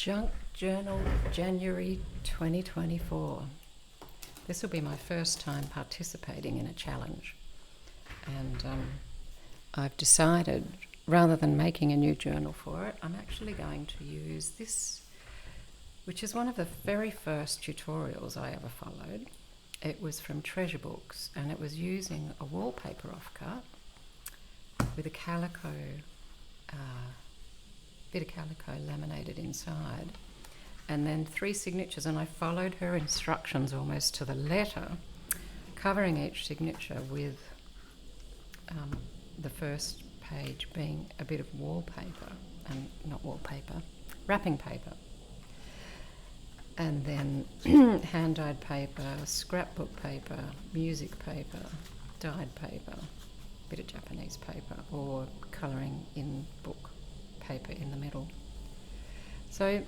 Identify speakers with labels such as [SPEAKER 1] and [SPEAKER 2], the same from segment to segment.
[SPEAKER 1] Junk Journal, January 2024. This will be my first time participating in a challenge, and I've decided, rather than making a new journal for it, I'm actually going to use this, which is one of the very first tutorials I ever followed. It was from Treasure Books, and it was using a wallpaper offcut with a calico, bit of calico laminated inside, and then 3 signatures, and I followed her instructions almost to the letter, covering each signature with the first page being a bit of wallpaper, and not wallpaper, wrapping paper, and then hand-dyed paper, scrapbook paper, music paper, dyed paper, bit of Japanese paper, or colouring in book paper in the middle. So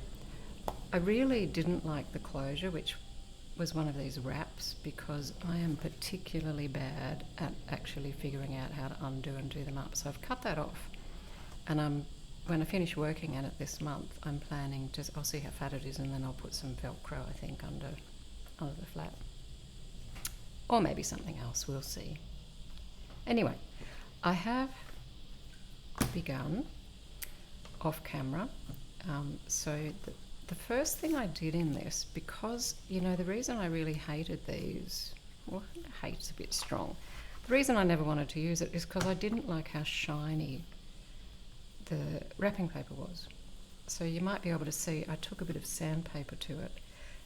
[SPEAKER 1] I really didn't like the closure, which was one of these wraps, because I am particularly bad at actually figuring out how to undo and do them up. So I've cut that off, and when I finish working at it this month, I'm planning to, I'll see how fat it is, and then I'll put some Velcro, I think, under the flap. Or maybe something else, we'll see. Anyway, I have begun off camera. So the first thing I did in this, because, you know, the reason I really hated these, well, hate's a bit strong. The reason I never wanted to use it is because I didn't like how shiny the wrapping paper was. So you might be able to see I took a bit of sandpaper to it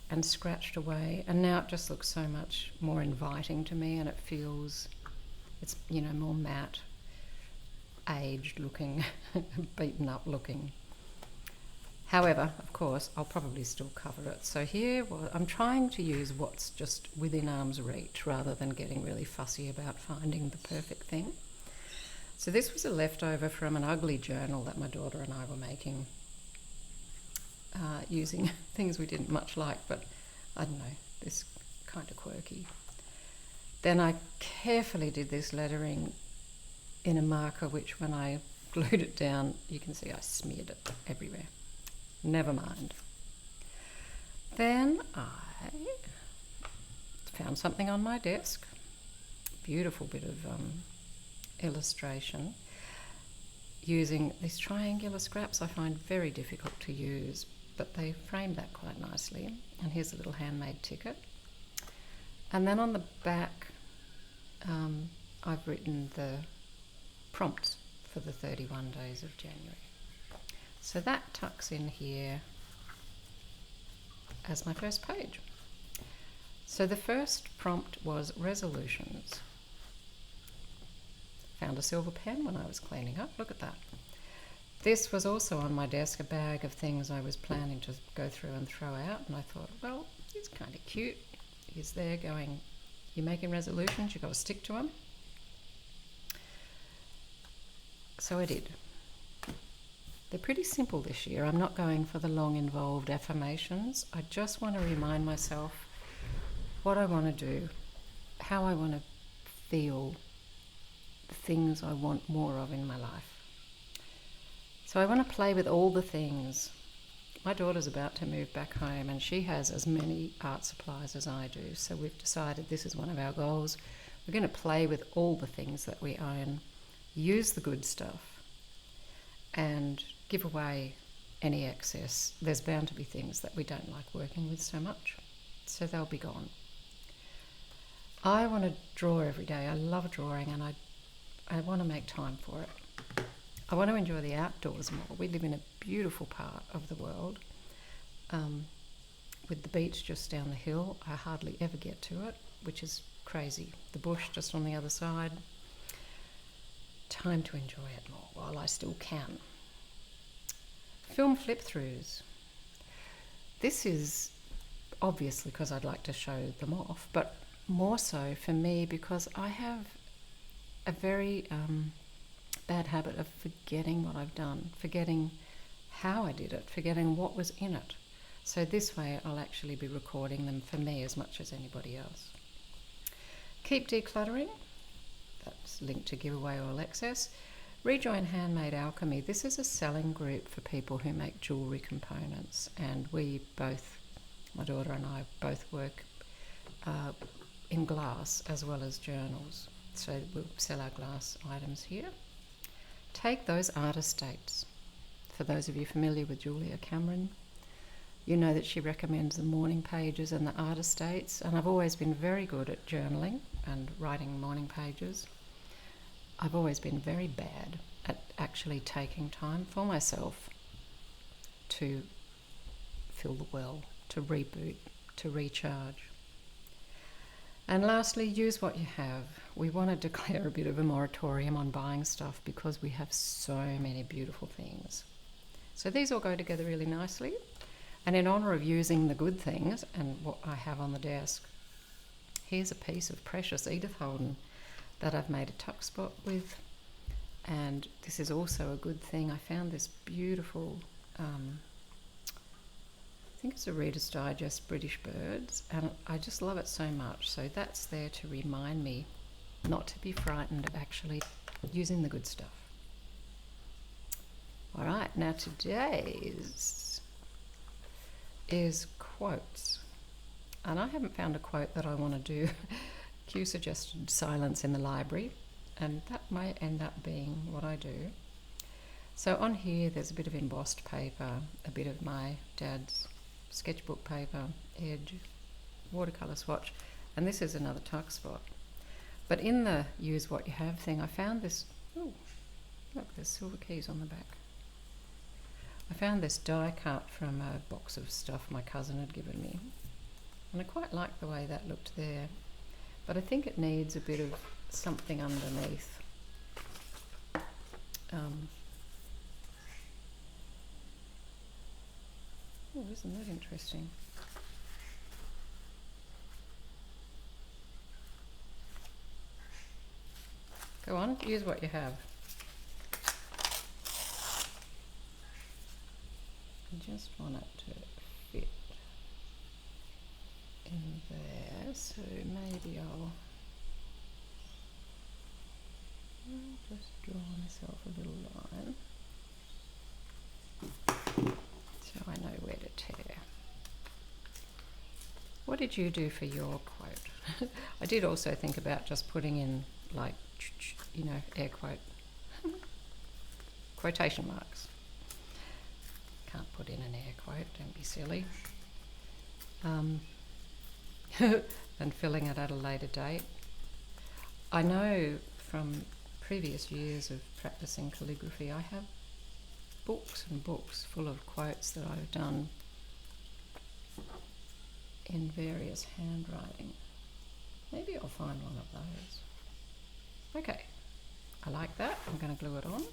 [SPEAKER 1] and scratched away, and now it just looks so much more inviting to me, and it feels, it's, you know, more matte, aged looking, beaten up looking. However, of course, I'll probably still cover it. So here, I'm trying to use what's just within arm's reach rather than getting really fussy about finding the perfect thing. So this was a leftover from an ugly journal that my daughter and I were making, using things we didn't much like, but I don't know, this kind of quirky. Then I carefully did this lettering in a marker, which when I glued it down, you can see I smeared it everywhere. Never mind. Then I found something on my desk, beautiful bit of illustration, using these triangular scraps I find very difficult to use, but they framed that quite nicely. And here's a little handmade ticket. And then on the back, I've written the prompts for the 31 days of January. So that tucks in here as my first page. So the first prompt was resolutions. Found a silver pen when I was cleaning up. Look at that. This was also on my desk, a bag of things I was planning to go through and throw out, and I thought, well, it's kind of cute. He's there going, you're making resolutions, you've got to stick to them. So I did. They're pretty simple this year. I'm not going for the long, involved affirmations. I just want to remind myself what I want to do, how I want to feel, the things I want more of in my life. So I want to play with all the things. My daughter's about to move back home, and she has as many art supplies as I do. So we've decided this is one of our goals. We're going to play with all the things that we own, use the good stuff, and give away any excess. There's bound to be things that we don't like working with so much, so they'll be gone. I want to draw every day. I love drawing, and I want to make time for it. I want to enjoy the outdoors more. We live in a beautiful part of the world, with the beach just down the hill. I hardly ever get to it, which is crazy. The bush just on the other side. Time to enjoy it more while I still can. Film flip-throughs. This is obviously because I'd like to show them off, but more so for me because I have a very bad habit of forgetting what I've done, forgetting how I did it, forgetting what was in it. So this way I'll actually be recording them for me as much as anybody else. Keep decluttering. That's linked to give away all excess. Rejoin Handmade Alchemy. This is a selling group for people who make jewellery components, and we both, my daughter and I, both work in glass as well as journals. So we'll sell our glass items here. Take those artist dates. For those of you familiar with Julia Cameron, you know that she recommends the morning pages and the artist dates, and I've always been very good at journaling and writing morning pages. I've always been very bad at actually taking time for myself to fill the well, to reboot, to recharge. And lastly, use what you have. We want to declare a bit of a moratorium on buying stuff because we have so many beautiful things. So these all go together really nicely. And in honour of using the good things and what I have on the desk, here's a piece of precious Edith Holden that I've made a tuck spot with. And this is also a good thing. I found this beautiful, I think it's a Reader's Digest British Birds, and I just love it so much. So that's there to remind me not to be frightened of actually using the good stuff. All right, now today's is quotes. And I haven't found a quote that I want to do. Q suggested silence in the library, and that may end up being what I do. So on here there's a bit of embossed paper, a bit of my dad's sketchbook paper, edge, watercolour swatch, and this is another tuck spot. But in the use what you have thing, I found this, oh, look, there's silver keys on the back. I found this die cut from a box of stuff my cousin had given me, and I quite like the way that looked there. But I think it needs a bit of something underneath. Oh, isn't that interesting? Go on, use what you have. I just want it to fit in there, so maybe I'll just draw myself a little line so I know where to tear. What did you do for your quote? I did also think about just putting in, like, you know, air quote, quotation marks. Can't put in an air quote, don't be silly. And filling it at a later date. I know from previous years of practicing calligraphy, I have books and books full of quotes that I've done in various handwriting. Maybe I'll find one of those. Okay, I like that. I'm going to glue it on.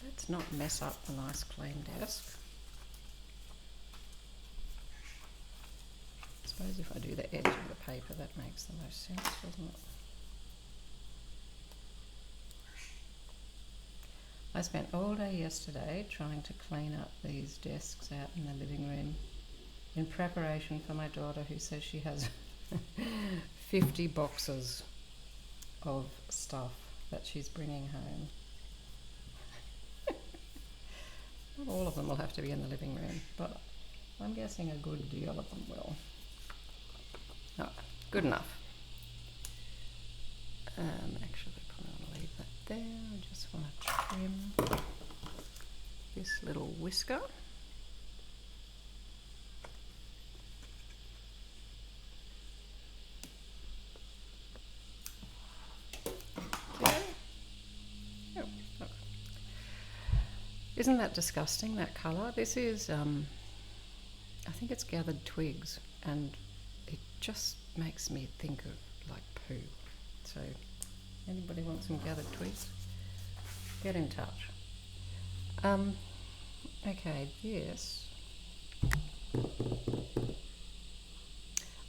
[SPEAKER 1] Let's not mess up the nice clean desk. I suppose if I do the edge of the paper, that makes the most sense, doesn't it? I spent all day yesterday trying to clean up these desks out in the living room in preparation for my daughter, who says she has 50 boxes of stuff that she's bringing home. Not all of them will have to be in the living room, but I'm guessing a good deal of them will. Oh, good enough. Actually, I probably want to leave that there. I just want to trim this little whisker. Isn't that disgusting, that colour? This is, I think it's gathered twigs, and it just makes me think of like poo. So, anybody want some gathered twigs? Get in touch. Okay, yes.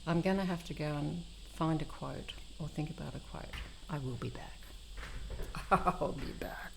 [SPEAKER 1] I'm going to have to go and find a quote or think about a quote. I will be back. I'll be back.